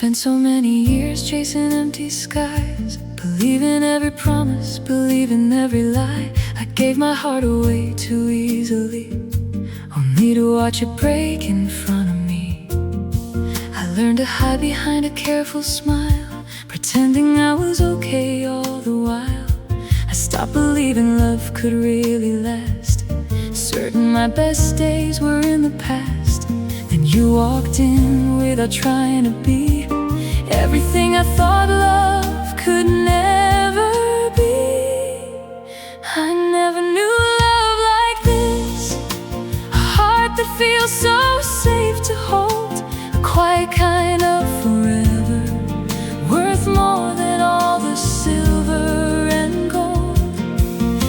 Spent so many years chasing empty skies, believing every promise, believing every lie. I gave my heart away too easily, only to watch it break in front of me. I learned to hide behind a careful smile, pretending I was okay all the while. I stopped believing love could really last, certain my best days were in the past. Then you walked in without trying to be everything I thought love could never be. I never knew love like this, a heart that feels so safe to hold, a quiet kind of forever, worth more than all the silver and gold.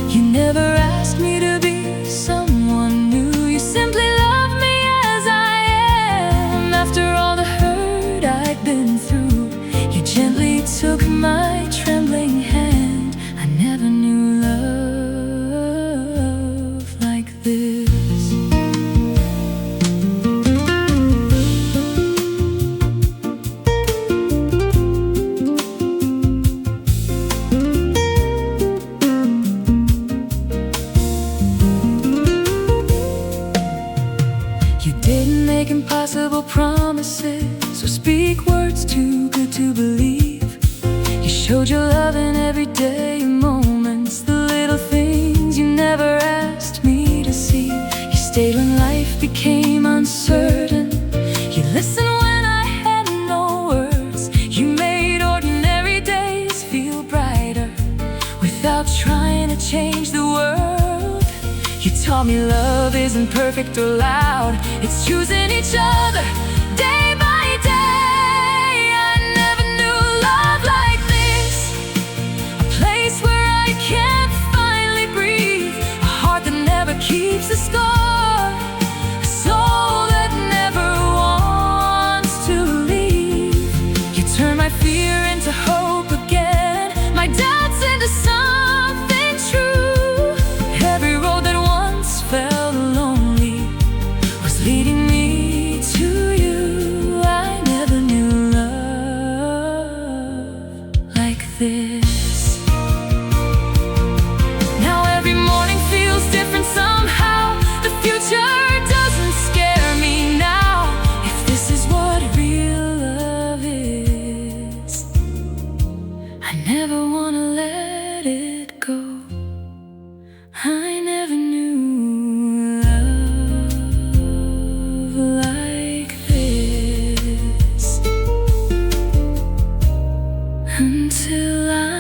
You never asked me to be someone new, you simply loved me as I am. After all the hurt I'd been through, you gently took my trembling hand. I never knew love like this. You didn't make impossible promises or speak words too good to believe. You showed your love in everyday moments, the little things you never asked me to see. You stayed when life became uncertain, you listened when I had no words. You made ordinary days feel brighter without trying to change the world. You taught me love isn't perfect or loud, it's choosing each other day by day. I never knew love like this, a place where I can finally breathe, a heart that never keeps the score, a soul that never wants to leave. You turn my fear into hope again, my doubts into something true. Every road that once felt lonely was leading me to you. I never knew love like this. Now every morning feels different somehow, the future doesn't scare me now. If this is what real love is, I never wanna let it go. I never knew love like this until I